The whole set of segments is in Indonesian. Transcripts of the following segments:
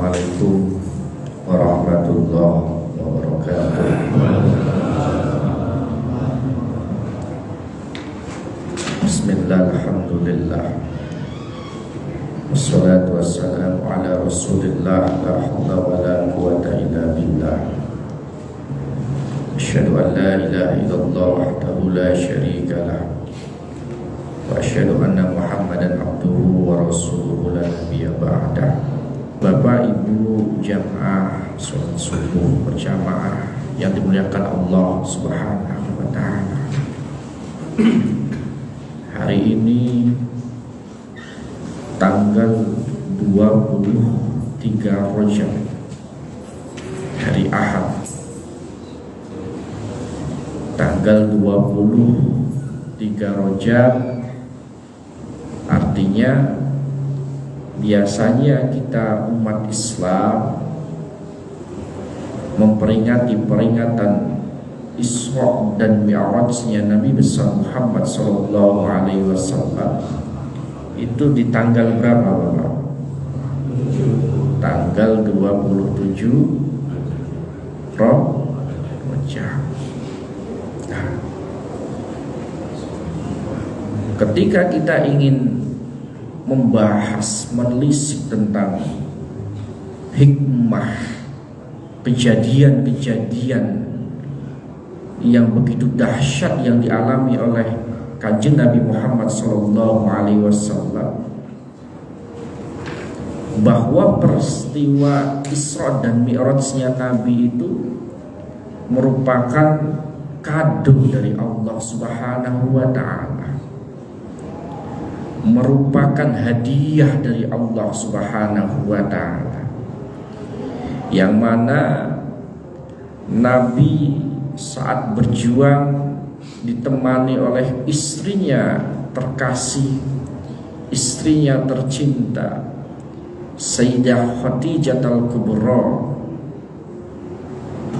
Assalamualaikum warahmatullahi wabarakatuh. Bismillah, alhamdulillah, wassalatu wassalamu ala rasulillah, la hawla wa la quwwata illa billah. Asyhadu an la ilaha illallah wahdahu la syarika lah, wa asyhadu anna Muhammadan abduhu wa rasuluhu la nabiyya ba'dah. Bapak Ibu jamaah sholat subuh berjamaah yang dimuliakan Allah Subhanahu wa taala. Hari ini tanggal 23 Rajab, hari Ahad, tanggal 23 Rajab, artinya biasanya kita umat Islam memperingati peringatan Isra dan Mi'rajnya Nabi besar Muhammad sallallahu alaihi wasallam itu di tanggal berapa, Bapak? Tanggal 27 Rajab. Nah, ketika kita ingin membahas, menelisik tentang hikmah kejadian-kejadian yang begitu dahsyat yang dialami oleh Kanjeng Nabi Muhammad SAW, bahwa peristiwa Isra dan Mi'rajnya Nabi itu merupakan kado dari Allah Subhanahu wa ta'ala, merupakan hadiah dari Allah Subhanahu wa ta'ala, yang mana Nabi saat berjuang ditemani oleh istrinya terkasih, istrinya tercinta, Sayyidah Khadijah Al-Kubra,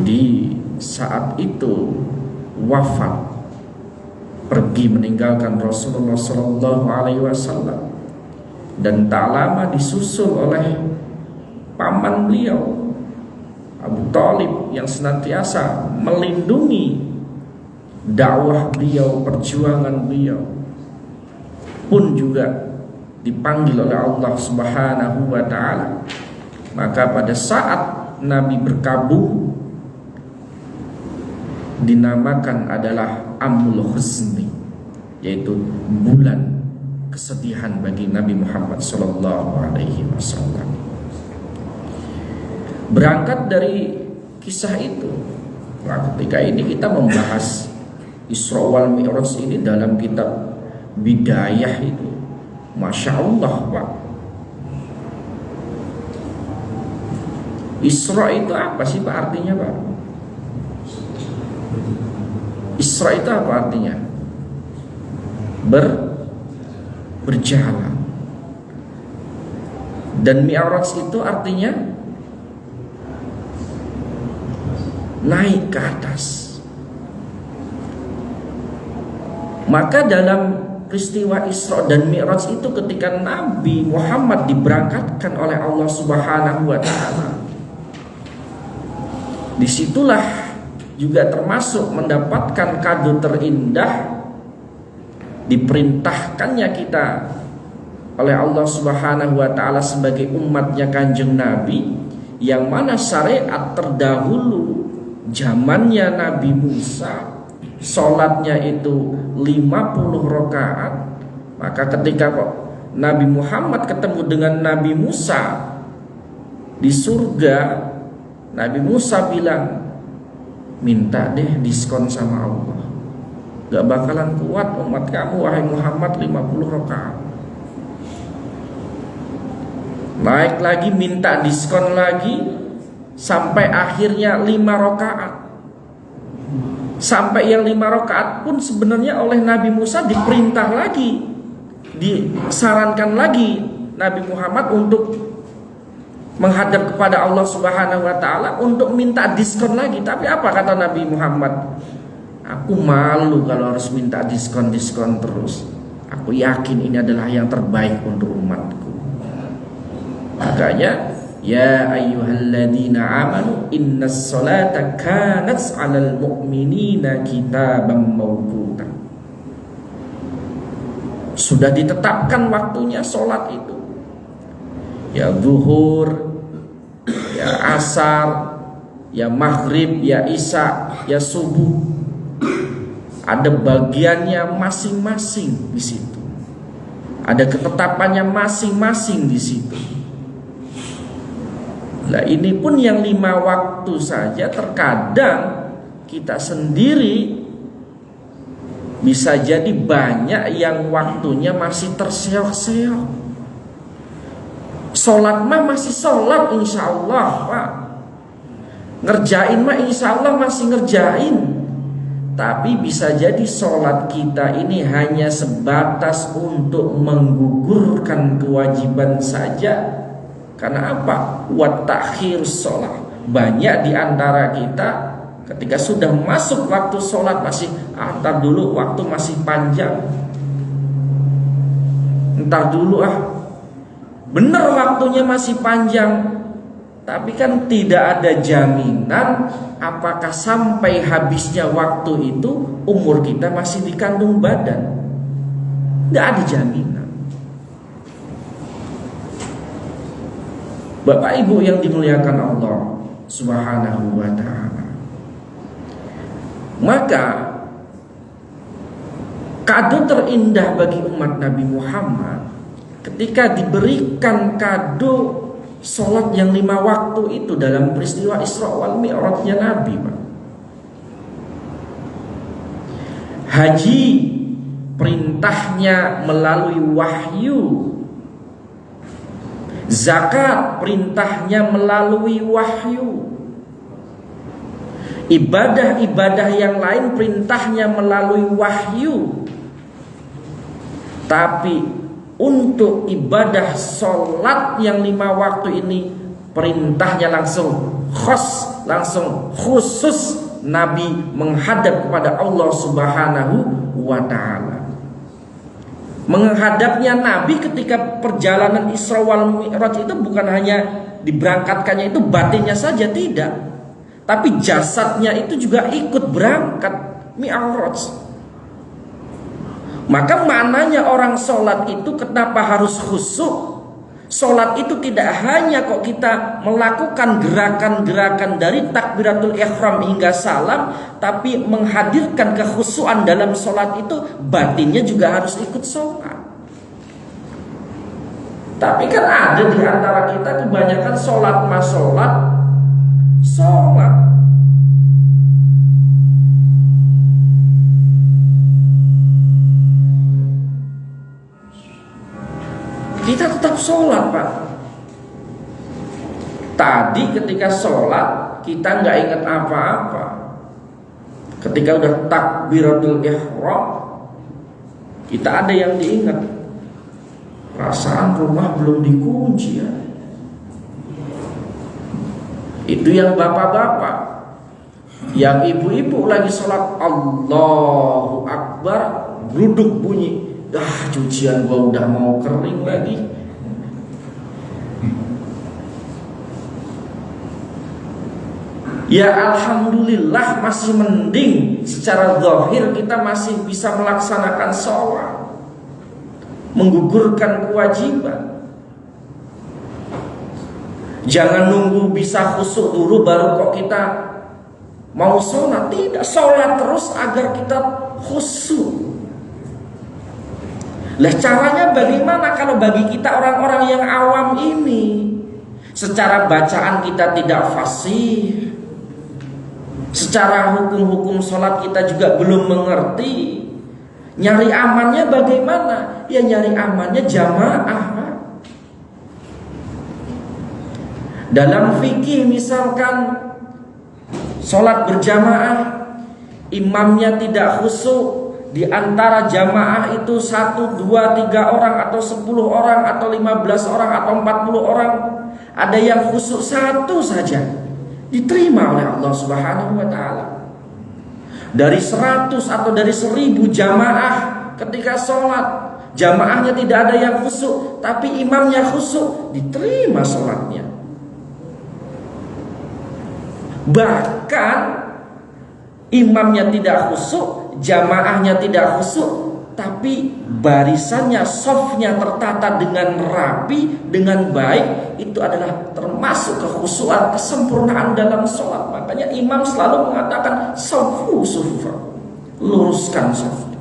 di saat itu wafat, pergi meninggalkan Rasulullah Sallallahu Alaihi Wasallam, dan tak lama disusul oleh paman beliau Abu Thalib yang senantiasa melindungi dakwah beliau, perjuangan beliau, pun juga dipanggil oleh Allah Subhanahu wa ta'ala. Maka pada saat Nabi berkabung, dinamakan adalah Amul Huzni, yaitu bulan kesedihan bagi Nabi Muhammad sallallahu alaihi wasallam. Berangkat dari kisah itu, nah, ketika ini kita membahas Isra wal Mi'raj ini dalam kitab Bidayah itu, Masya Allah, Pak. Isra itu apa sih, Pak, artinya, Pak? Isra itu apa artinya? Berjalan. Dan Mi'raj itu artinya naik ke atas. Maka dalam peristiwa Isra dan Mi'raj itu, ketika Nabi Muhammad diberangkatkan oleh Allah Subhanahu wa ta'ala, disitulah juga termasuk mendapatkan kado terindah, diperintahkannya kita oleh Allah Subhanahu wa ta'ala sebagai umatnya Kanjeng Nabi, yang mana syariat terdahulu zamannya Nabi Musa sholatnya itu 50 rakaat. Maka ketika Nabi Muhammad ketemu dengan Nabi Musa di surga, Nabi Musa bilang, minta deh diskon sama Allah, gak bakalan kuat umat kamu wahai Muhammad 50 rakaat. Naik lagi, minta diskon lagi, sampai akhirnya 5 rakaat. Sampai yang 5 rakaat pun sebenarnya oleh Nabi Musa diperintah lagi, disarankan lagi Nabi Muhammad untuk menghadap kepada Allah Subhanahu wa ta'ala untuk minta diskon lagi. Tapi apa kata Nabi Muhammad? Aku malu kalau harus minta diskon-diskon terus. Aku yakin ini adalah yang terbaik untuk umatku. Makanya Ya ayyuhalladzina amanu innas salata kanat 'alal mu'minina kitaban mawquta. Sudah ditetapkan waktunya sholat itu. Ya zuhur, ya asar, ya maghrib, ya isya, ya subuh. Ada bagiannya masing-masing di situ. Ada ketetapannya masing-masing di situ. Nah, ini pun yang 5 waktu saja terkadang kita sendiri bisa jadi banyak yang waktunya masih terseok-seok. Sholat mah masih sholat insya Allah, Pak. Ngerjain mah insya Allah masih ngerjain. Tapi bisa jadi sholat kita ini hanya sebatas untuk menggugurkan kewajiban saja. Karena apa? Wa ta'khir sholat. Banyak di antara kita ketika sudah masuk waktu sholat masih ntar dulu, waktu masih panjang. Ntar dulu bener waktunya masih panjang. Tapi kan tidak ada jaminan apakah sampai habisnya waktu itu umur kita masih di kandung badan. Tidak ada jaminan. Bapak Ibu yang dimuliakan Allah Subhanahu wa ta'ala, maka kado terindah bagi umat Nabi Muhammad ketika diberikan kado sholat yang 5 waktu itu dalam peristiwa Isra wal Mi'rajnya Nabi, Pak. Haji perintahnya melalui wahyu. Zakat perintahnya melalui wahyu. Ibadah-ibadah yang lain perintahnya melalui wahyu. Tapi untuk ibadah sholat yang 5 waktu ini perintahnya langsung khos, langsung khusus. Nabi menghadap kepada Allah Subhanahu wa ta'ala. Menghadapnya Nabi ketika perjalanan Isra wal Mi'raj itu bukan hanya diberangkatkannya itu batinnya saja, tidak, tapi jasadnya itu juga ikut berangkat Mi'raj. Maka maknanya orang sholat itu kenapa harus khusyuk? Sholat itu tidak hanya kok kita melakukan gerakan-gerakan dari takbiratul ihram hingga salam, tapi menghadirkan kekhusyuan dalam sholat itu batinnya juga harus ikut sholat. Tapi kan ada di antara kita kebanyakan sholat mas sholat. Kita tetap sholat, Pak. Tadi ketika sholat kita nggak ingat apa-apa. Ketika udah takbiratul ihram kita ada yang diingat. Perasaan rumah belum dikunci ya. Itu yang bapak-bapak. Yang ibu-ibu lagi sholat Allahu Akbar, geruduk bunyi. Cucian gua udah mau kering lagi. Ya alhamdulillah masih mending secara zahir kita masih bisa melaksanakan sholat, menggugurkan kewajiban. Jangan nunggu bisa khusyuk dulu baru kok kita mau sholat. Tidak, sholat terus agar kita khusyuk. Lah caranya bagaimana kalau bagi kita orang-orang yang awam ini? Secara bacaan kita tidak fasih, secara hukum-hukum sholat kita juga belum mengerti. Nyari amannya bagaimana? Ya nyari amannya jamaah. Dalam fikih misalkan sholat berjamaah, imamnya tidak khusyuk, di antara jamaah itu 1, 2, 3 orang atau 10 orang atau 15 orang atau 40 orang, ada yang khusyuk 1 saja, diterima oleh Allah Subhanahu wa ta'ala. Dari 100 atau dari 1000 jamaah ketika sholat, jamaahnya tidak ada yang khusyuk tapi imamnya khusyuk, diterima sholatnya. Bahkan imamnya tidak khusyuk, jamaahnya tidak khusyuk, tapi barisannya, safnya tertata dengan rapi, dengan baik, itu adalah termasuk kekhusyuan, kesempurnaan dalam sholat. Makanya imam selalu mengatakan saffu suffa, luruskan safnya.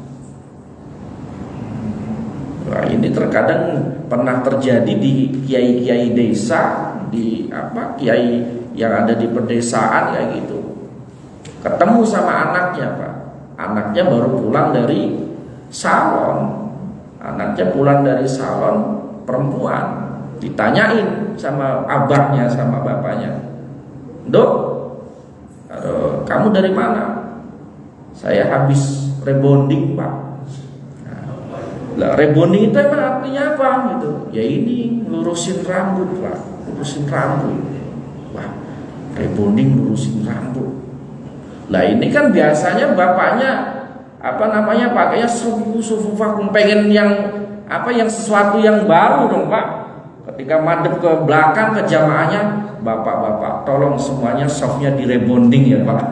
Nah, ini terkadang pernah terjadi di kiai-kiai desa, di kiai yang ada di pedesaan kayak gitu. Ketemu sama anaknya, Pak. Anaknya baru pulang dari salon. Anaknya pulang dari salon perempuan. Ditanyain sama abahnya, sama bapaknya, "Dok, kamu dari mana?" "Saya habis rebonding, Pak." Lah, rebonding itu emang artinya apa gitu? "Ya ini lurusin rambut, Pak. Lurusin rambut." Wah, rebonding lurusin rambut. Lah ini kan biasanya bapaknya pakainya sufu vakum, pengen yang sesuatu yang baru dong, Pak. Ketika madep ke belakang ke jamaahnya, "Bapak, tolong semuanya softnya direbonding ya, Pak."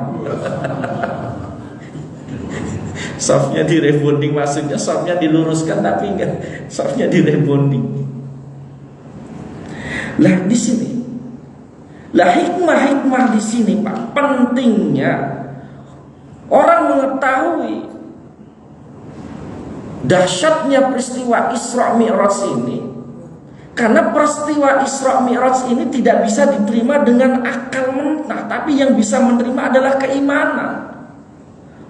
Softnya direbonding maksudnya softnya diluruskan, tapi enggak, softnya direbonding. Lah di sini, lah hikmah di sini, Pak, pentingnya orang mengetahui dahsyatnya peristiwa Isra Mi'raj ini. Karena peristiwa Isra Mi'raj ini tidak bisa diterima dengan akal mentah, tapi yang bisa menerima adalah keimanan.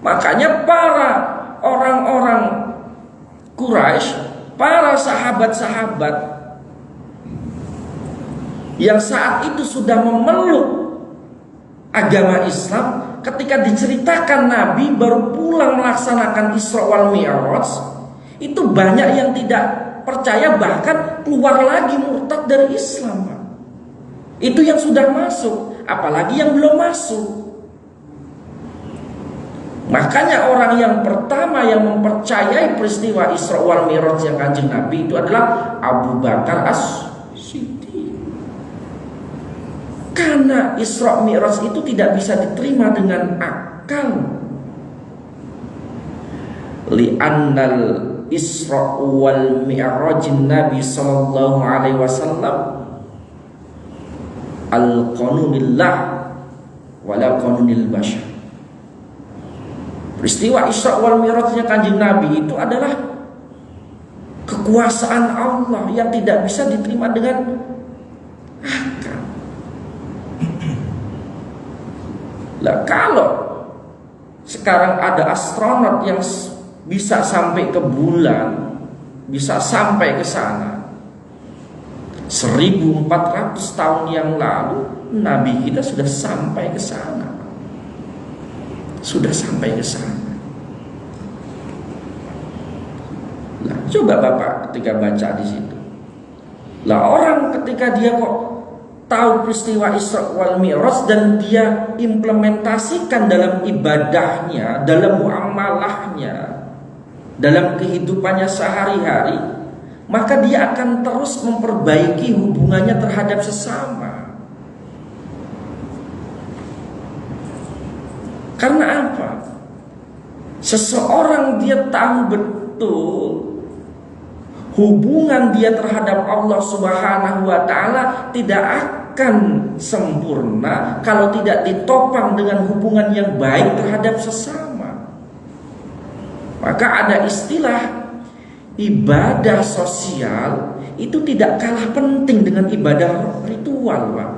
Makanya para orang-orang Quraisy, para sahabat-sahabat yang saat itu sudah memeluk agama Islam, ketika diceritakan Nabi baru pulang melaksanakan Isra wal Mi'raj, itu banyak yang tidak percaya, bahkan keluar lagi murtad dari Islam. Itu yang sudah masuk, apalagi yang belum masuk. Makanya orang yang pertama yang mempercayai peristiwa Isra wal Mi'raj yang Kanjeng Nabi itu adalah Abu Bakar As-Siddiq. Karena Isra Mi'raj itu tidak bisa diterima dengan akal. Li'annal Isra wal Mi'raj Nabi sallallahu alaihi wasallam al-qanunillah wala qanunil bashar. Peristiwa Isra wal Mi'rajnya Kanjeng Nabi itu adalah kekuasaan Allah yang tidak bisa diterima dengan akal. Lah kalau sekarang ada astronot yang bisa sampai ke bulan, bisa sampai ke sana, 1400 tahun yang lalu Nabi kita sudah sampai ke sana. Sudah sampai ke sana. Lah, coba Bapak ketika baca di situ. Lah, orang ketika dia kok tahu peristiwa Isra wal Mi'raj dan dia implementasikan dalam ibadahnya, dalam muamalahnya, dalam kehidupannya sehari-hari, maka dia akan terus memperbaiki hubungannya terhadap sesama. Karena apa? Seseorang dia tahu betul hubungan dia terhadap Allah Subhanahu wa Ta'ala tidak akan sempurna kalau tidak ditopang dengan hubungan yang baik terhadap sesama. Maka ada istilah ibadah sosial itu tidak kalah penting dengan ibadah ritual, Pak.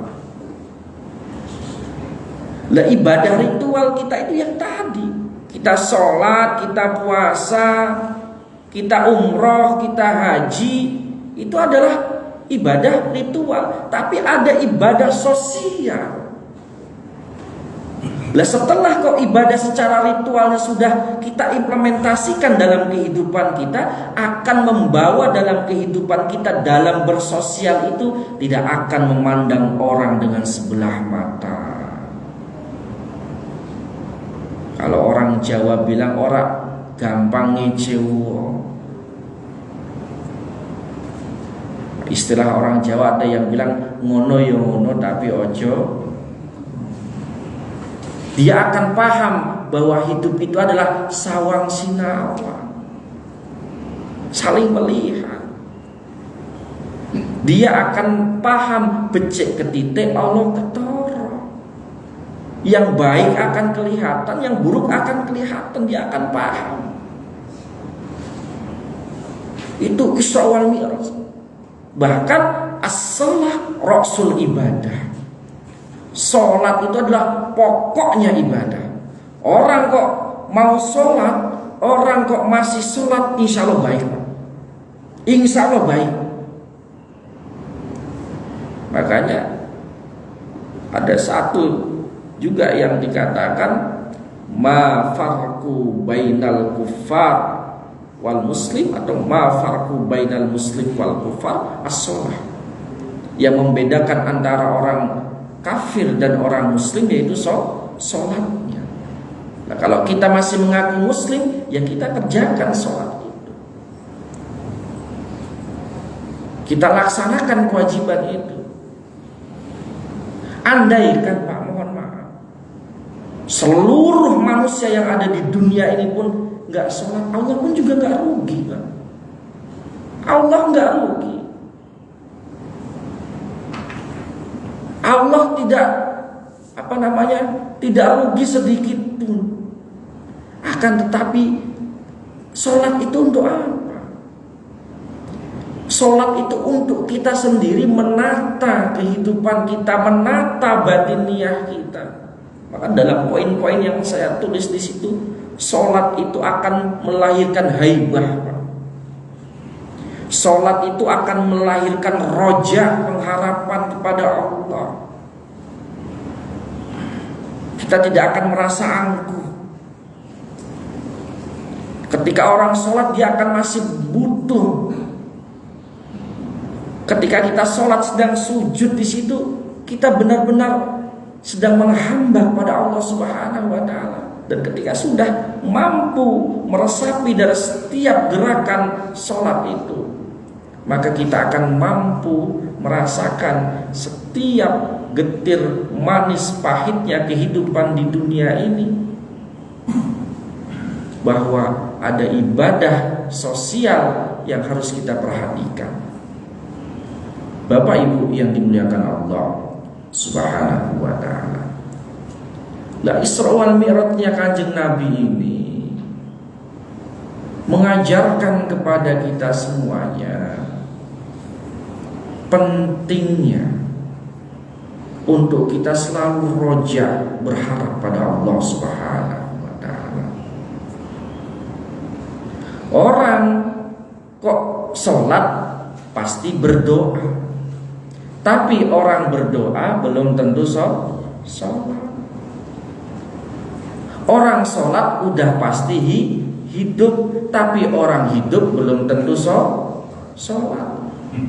Lah, ibadah ritual kita itu yang tadi, kita sholat, kita puasa, kita umroh, kita haji, itu adalah ibadah ritual. Tapi ada ibadah sosial. Lah, setelah kok ibadah secara ritualnya sudah kita implementasikan dalam kehidupan kita, akan membawa dalam kehidupan kita dalam bersosial itu tidak akan memandang orang dengan sebelah mata. Kalau orang Jawa bilang orang gampang ngecewo. Istilah orang Jawa ada yang bilang ngono ya ngono tapi ojo. Dia akan paham bahwa hidup itu adalah sawang sinawang, saling melihat. Dia akan paham becik ketitik Allah ketara. Yang baik akan kelihatan, yang buruk akan kelihatan. Dia akan paham. Itu Isra wal Mi'raj. Bahkan as-shalah rasul ibadah. Sholat itu adalah pokoknya ibadah. Orang kok mau sholat, orang kok masih sholat, insya Allah baik. Insya Allah baik. Makanya ada satu juga yang dikatakan ma farqu bainal kuffar wal muslim, atau ma farqu bainal muslim wal kuffar as-shalah. Yang membedakan antara orang kafir dan orang muslim yaitu sholatnya. Nah, kalau kita masih mengaku muslim, ya kita kerjakan sholat itu. Kita laksanakan kewajiban itu. Andaikan Pak, mohon maaf, seluruh manusia yang ada di dunia ini pun nggak sholat, Allah pun juga nggak rugi, Pak. Allah nggak rugi. Allah tidak tidak rugi sedikit pun. Akan tetapi sholat itu untuk apa? Sholat itu untuk kita sendiri menata kehidupan kita, menata batiniah kita. Maka dalam poin-poin yang saya tulis di situ, sholat itu akan melahirkan haibah. Sholat itu akan melahirkan roja, pengharapan kepada Allah. Kita tidak akan merasa angkuh. Ketika orang sholat, dia akan masih butuh. Ketika kita sholat sedang sujud di situ, kita benar-benar sedang menghamba pada Allah Subhanahu wa Ta'ala. Dan ketika sudah mampu meresapi dari setiap gerakan sholat itu, maka kita akan mampu merasakan setiap getir manis pahitnya kehidupan di dunia ini. Bahwa ada ibadah sosial yang harus kita perhatikan. Bapak Ibu yang dimuliakan Allah Subhanahu wa Ta'ala. Lah, Isra wal Mi'rajnya Kanjeng Nabi ini mengajarkan kepada kita semuanya pentingnya untuk kita selalu roja, berharap pada Allah Subhanahu wa Ta'ala. Orang kok sholat pasti berdoa, tapi orang berdoa belum tentu sholat. Orang sholat udah pasti hidup, tapi orang hidup belum tentu sholat.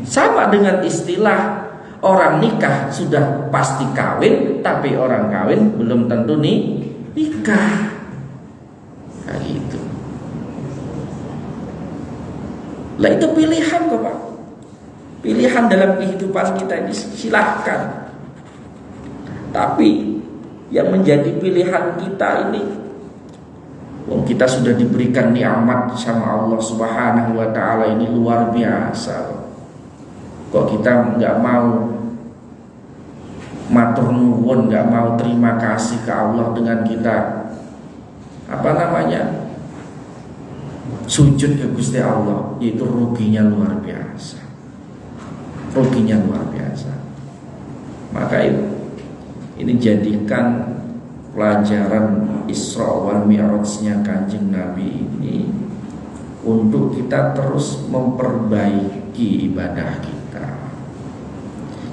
Sama dengan istilah orang nikah sudah pasti kawin, tapi orang kawin belum tentu nikah. Nah, gitu. Lah, itu pilihan kok, Pak. Pilihan dalam kehidupan kita ini silahkan. Tapi yang menjadi pilihan kita ini, kita sudah diberikan nikmat sama Allah Subhanahu wa Ta'ala ini luar biasa. Kok kita nggak mau matur nuwun, nggak mau terima kasih ke Allah dengan kita sujud ke Gusti Allah, yaitu ruginya luar biasa. Ruginya luar biasa. Maka ini jadikan pelajaran Isra wal Mi'rajnya Kanjeng Nabi ini untuk kita terus memperbaiki ibadah kita.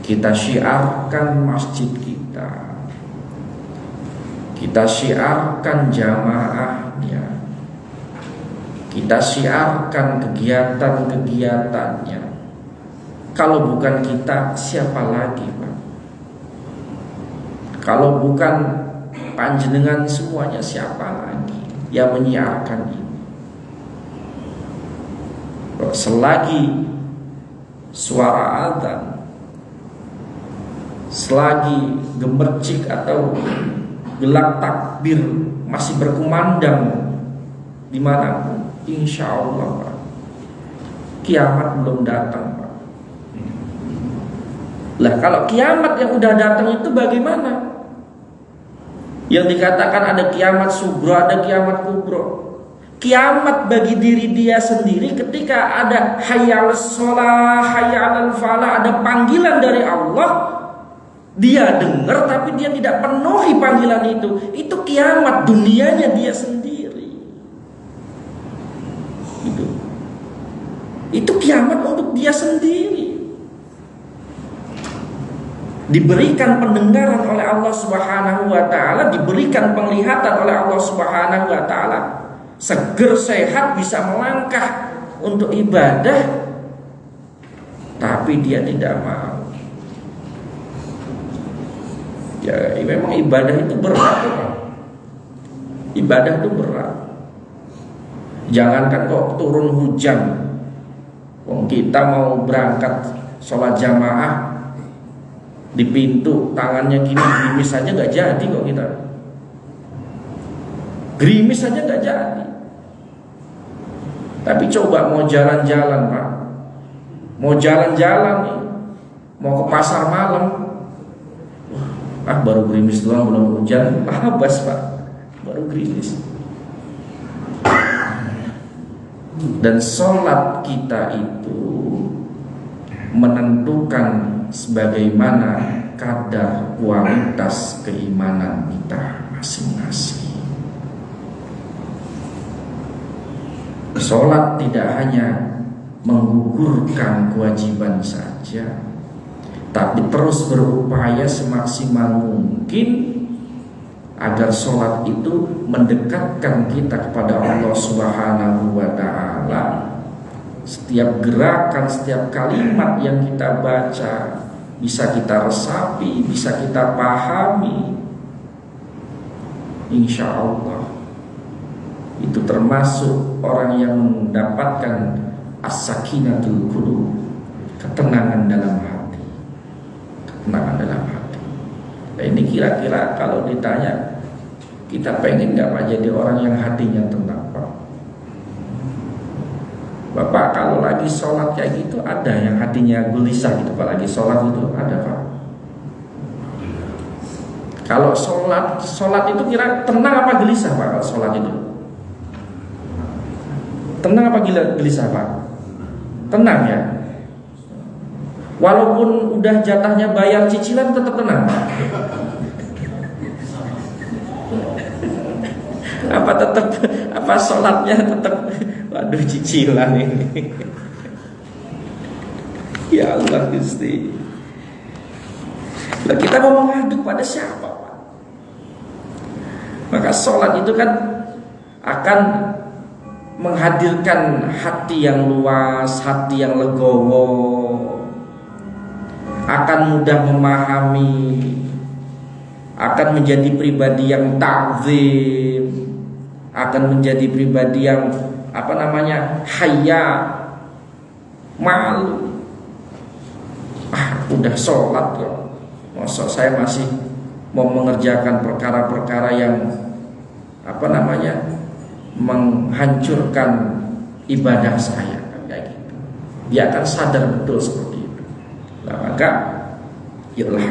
Kita syiarkan masjid kita. Kita syiarkan jamaahnya. Kita syiarkan kegiatan-kegiatannya. Kalau bukan kita, siapa lagi, Pak? Kalau bukan panjenengan semuanya, siapa lagi yang menyiarkan ini? Selagi suara adzan, selagi gemercik atau gelak takbir masih berkumandang dimanapun, insya Allah Pak, kiamat belum datang Pak. Lah kalau kiamat yang udah datang itu bagaimana? Yang dikatakan ada kiamat sugro, ada kiamat kubro. Kiamat bagi diri dia sendiri ketika ada hayya 'alas shalah, hayya 'alal falah, ada panggilan dari Allah. Dia dengar tapi dia tidak penuhi panggilan itu. Itu kiamat dunianya dia sendiri. Itu kiamat untuk dia sendiri. Diberikan pendengaran oleh Allah Subhanahu wa taala, diberikan penglihatan oleh Allah Subhanahu wa taala, seger sehat bisa melangkah untuk ibadah, tapi dia tidak mau. Ya memang ibadah itu berat Pak. Ibadah itu berat. Jangankan kok turun hujan, wong kita mau berangkat sholat jamaah di pintu tangannya gini gerimis saja nggak jadi kok kita. Gerimis saja nggak jadi. Tapi coba mau jalan-jalan Pak, mau jalan-jalan nih, mau ke pasar malam, baru gerimis doang belum hujan, abas Pak, baru gerimis. Dan sholat kita itu menentukan sebagaimana kadar kualitas keimanan kita masing-masing. Sholat tidak hanya menggugurkan kewajiban saja, tapi terus berupaya semaksimal mungkin agar sholat itu mendekatkan kita kepada Allah Subhanahu wa ta'ala. Setiap gerakan, setiap kalimat yang kita baca bisa kita resapi, bisa kita pahami. Insya Allah itu termasuk orang yang mendapatkan as-sakinatul qulub, ketenangan dalam hati. Ketenangan dalam hati. Nah, ini kira-kira kalau ditanya, kita pengen nggak Pak jadi orang yang hatinya tenang Pak? Bapak kalau lagi sholat kayak gitu ada yang hatinya gelisah gitu Pak, lagi sholat itu ada Pak? Kalau sholat itu kira tenang apa gelisah Pak? Kalau sholat itu tenang apa gelisah Pak? Tenang ya. Walaupun udah jatahnya bayar cicilan tetap tenang Pak? Apa sholatnya tetap waduh cicilan ini. Ya Allah Gusti. Nah, kita mau mengadu pada siapa Pak? Maka sholat itu kan akan menghadirkan hati yang luas, hati yang legowo, akan mudah memahami, akan menjadi pribadi yang ta'zim, akan menjadi pribadi yang hayya, malu. Udah sholat kok, masa saya masih mau mengerjakan perkara-perkara yang menghancurkan ibadah saya, kayak gitu. Dia akan sadar betul seperti itu. Nah, maka yalah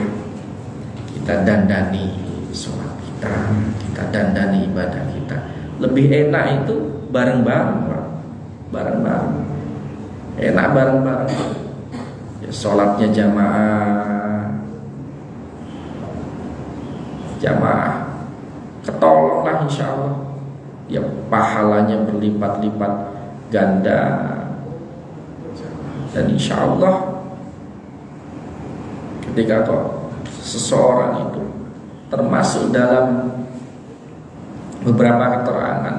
kita dandani sholat kita dandani ibadah kita. Lebih enak itu bareng-bareng Pak. Bareng-bareng. Enak bareng-bareng. Ya, sholatnya jamaah ketolong lah insya Allah. Ya pahalanya berlipat-lipat ganda. Dan insya Allah ketika seseorang itu termasuk dalam beberapa keterangan,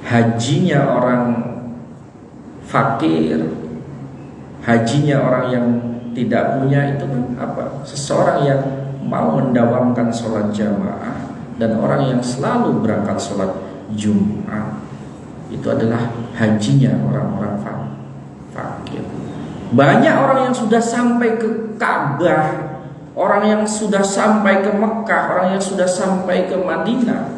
hajinya orang fakir, hajinya orang yang tidak punya itu kan apa? Seseorang yang mau mendawamkan sholat jamaah dan orang yang selalu berangkat sholat Jumat, itu adalah hajinya orang-orang fakir. Banyak orang yang sudah sampai ke Ka'bah, orang yang sudah sampai ke Mekah, orang yang sudah sampai ke Madinah,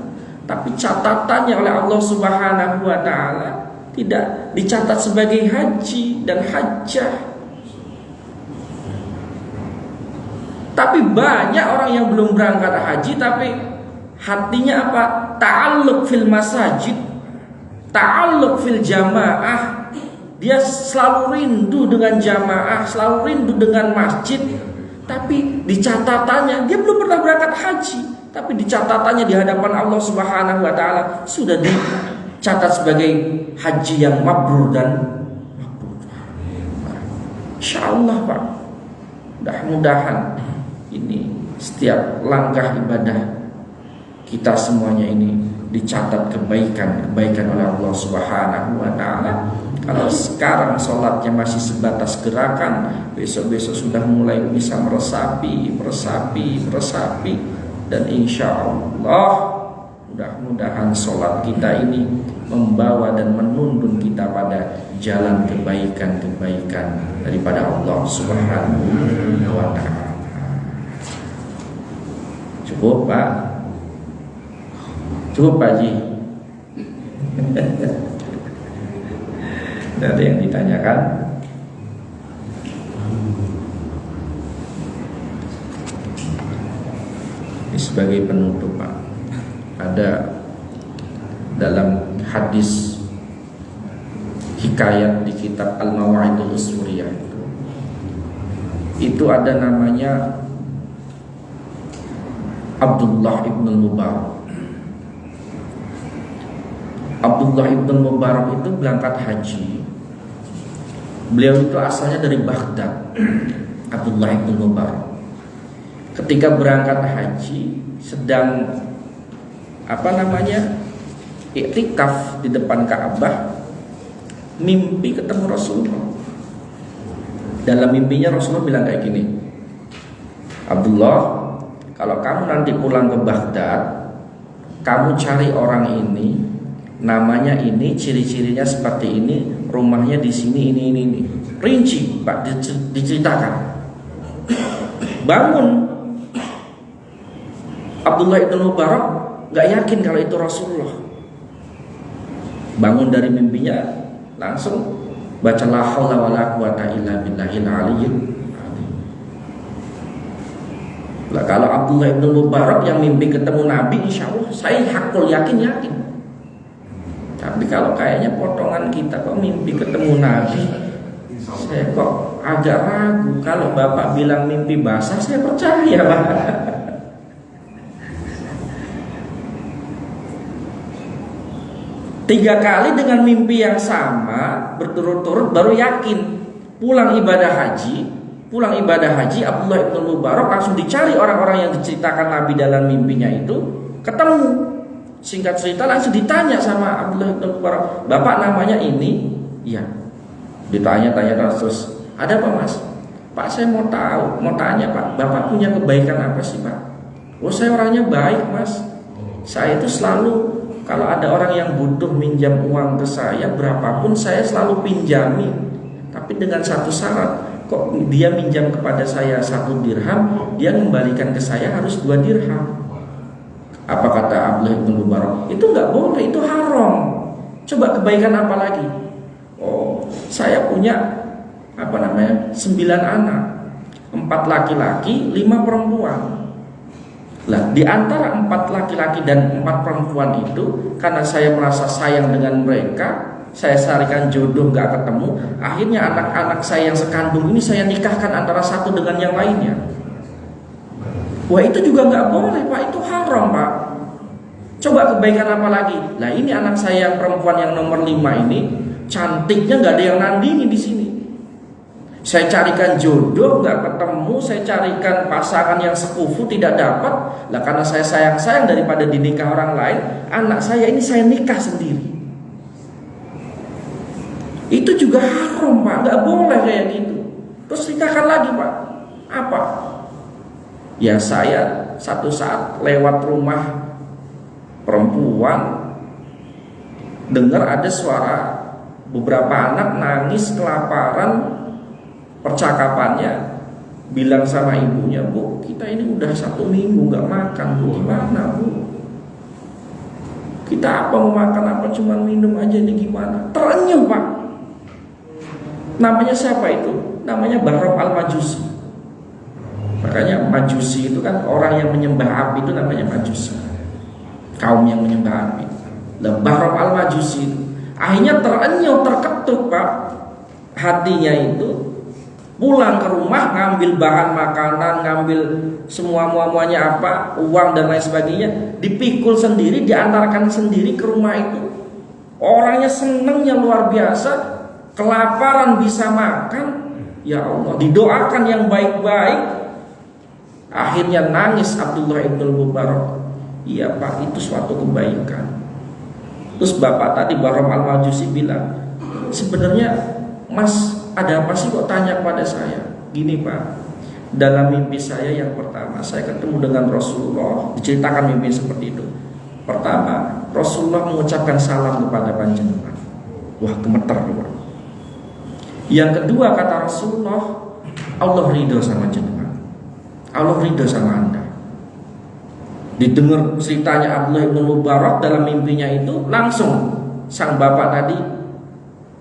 tapi catatannya oleh Allah Subhanahu wa taala tidak dicatat sebagai haji dan hajjah. Tapi banyak orang yang belum berangkat haji tapi hatinya apa? Ta'alluq fil masajid, ta'alluq fil jamaah. Dia selalu rindu dengan jamaah, selalu rindu dengan masjid. Tapi di catatannya dia belum pernah berangkat haji, tapi di catatannya di hadapan Allah Subhanahu wa taala sudah dicatat sebagai haji yang mabrur dan mabrur. Insyaallah Pak. Mudah-mudahan ini setiap langkah ibadah kita semuanya ini dicatat kebaikan oleh Allah Subhanahu wa taala. Kalau sekarang sholatnya masih sebatas gerakan, besok-besok sudah mulai bisa meresapi, dan insya Allah mudah-mudahan sholat kita ini membawa dan menuntun kita pada jalan kebaikan daripada Allah Subhanahu wa taala. Cukup Pak? Cukup Pak Ji? Ada yang ditanyakan? Ini sebagai penutup Pak, ada dalam hadis hikayat di kitab Al-Mawa'idul Usuriyah itu ada namanya Abdullah ibn Mubarak. Abdullah ibn Mubarak itu berangkat haji. Beliau itu asalnya dari Baghdad. Abdullah ibn Mubarak ketika berangkat haji sedang iktikaf di depan Ka'bah, mimpi ketemu Rasulullah. Dalam mimpinya Rasulullah bilang kayak gini, Abdullah, kalau kamu nanti pulang ke Baghdad, kamu cari orang ini, namanya ini, ciri-cirinya seperti ini, rumahnya di sini, ini. Rinci Pak, diceritakan. Bangun Abdullah ibn Mubarak gak yakin kalau itu Rasulullah. Bangun dari mimpinya, langsung baca la haula wala quwata illa billahil aliyyil azim. Lah kalau Abdullah ibn Mubarak yang mimpi ketemu Nabi, insya Allah saya hakul yakin. Tapi kalau kayaknya potongan kita kok mimpi ketemu Nabi, saya kok agak ragu. Kalau Bapak bilang mimpi basah, saya percaya Pak. Tiga kali dengan mimpi yang sama berturut-turut baru yakin. Pulang ibadah haji, Abdullah ibn Mubarak langsung dicari orang-orang yang diceritakan Nabi dalam mimpinya itu, ketemu. Singkat cerita langsung ditanya sama Abdullah ibn Mubarak, Bapak namanya ini? Iya. Ditanya-tanya terus, ada apa Mas? Pak, saya mau tanya Pak, Bapak punya kebaikan apa sih Pak? Oh, saya orangnya baik Mas. Saya itu selalu, kalau ada orang yang butuh minjam uang ke saya, berapapun saya selalu pinjami. Tapi dengan satu syarat, kok dia minjam kepada saya 1 dirham, dia mengembalikan ke saya harus 2 dirham. Apa kata Abdullah bin Mubarak? Itu nggak boleh, itu haram. Coba kebaikan apa lagi? Oh, saya punya 9 anak, 4 laki-laki, 5 perempuan. Lah, di antara 4 laki-laki dan 4 perempuan itu, karena saya merasa sayang dengan mereka, saya carikan jodoh gak ketemu, akhirnya anak-anak saya yang sekandung ini saya nikahkan antara satu dengan yang lainnya. Wah, itu juga gak boleh Pak, itu haram Pak. Coba kebaikan apa lagi? Lah, ini anak saya yang perempuan yang nomor 5 ini, cantiknya gak ada yang nandingi di sini. Saya carikan jodoh gak ketemu, saya carikan pasangan yang sekufu tidak dapat. Lah, karena saya sayang daripada dinikah orang lain, anak saya ini saya nikah sendiri. Itu juga haram Pak, gak boleh kayak gitu. Terus nikahkan lagi Pak. Apa? Ya, saya satu saat lewat rumah perempuan, dengar ada suara beberapa anak nangis kelaparan. Percakapannya, bilang sama ibunya, Bu, kita ini udah 1 minggu nggak makan, Bu. Gimana, Bu? Kita apa mau makan apa cuma minum aja ini gimana? Terenyuh, Pak. Namanya siapa itu? Namanya Bahram al-Majusi. Makanya Majusi itu kan orang yang menyembah api, itu namanya Majusi. Kaum yang menyembah api. Lah Bahram al-Majusi itu akhirnya terenyuh, terketuk, Pak. Hatinya itu pulang ke rumah, ngambil bahan makanan, ngambil semua muanya apa, uang dan lain sebagainya, dipikul sendiri, diantarkan sendiri ke rumah itu. Orangnya senengnya luar biasa, kelaparan bisa makan. Ya Allah, didoakan yang baik-baik. Akhirnya nangis Abdullah ibn Mubarak. Iya Pak, itu suatu kebaikan. Terus bapak tadi Bahram al-Majusi bilang, sebenarnya Mas, ada apa sih kok tanya pada saya? Gini Pak, dalam mimpi saya yang pertama, saya ketemu dengan Rasulullah. Diceritakan mimpi seperti itu. Pertama, Rasulullah mengucapkan salam kepada panjenengan. Wah, gemeter Pak. Yang kedua, kata Rasulullah, Allah ridho sama jenengan, Allah ridho sama Anda. Didengar ceritanya Abdullah bin Mubarak dalam mimpinya itu, langsung sang bapak tadi,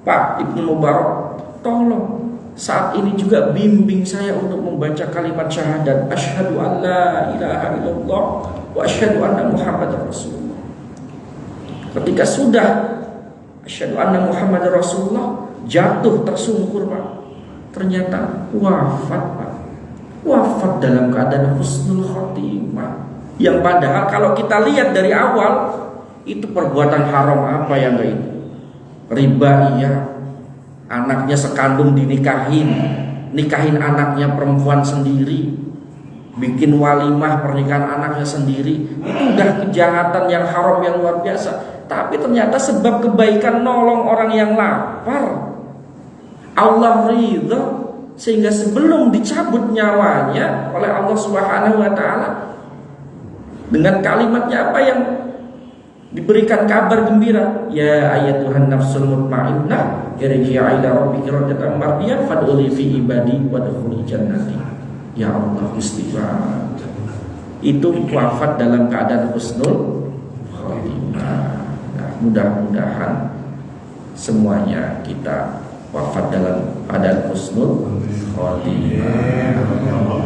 Pak Ibnu Mubarak, tolong saat ini juga bimbing saya untuk membaca kalimat syahadat asyhadu an la ilaha illallah wa asyhadu anna Muhammadar Rasulullah. Ketika sudah asyhadu anna Muhammadar Rasulullah, jatuh tersungkur Pak. Ternyata wafat Pak. Wafat dalam keadaan husnul khotimah. Yang padahal kalau kita lihat dari awal, itu perbuatan haram apa yang enggak itu? Riba iya, anaknya sekandung dinikahin, nikahin anaknya perempuan sendiri, bikin walimah pernikahan anaknya sendiri. Itu udah kejahatan yang haram yang luar biasa. Tapi ternyata sebab kebaikan nolong orang yang lapar, Allah ridha, sehingga sebelum dicabut nyawanya oleh Allah Subhanahu wa taala, dengan kalimatnya apa yang diberikan kabar gembira, ya ayatuhan nafsul mutmainnah irji'i ila rabbiki radiyatan mardiyah fadkhuli fi ibadi wadkhuli jannati. Ya Allah, istighfar. Itu wafat dalam keadaan husnul khotimah. Nah, mudah-mudahan semuanya kita wafat dalam keadaan husnul khotimah.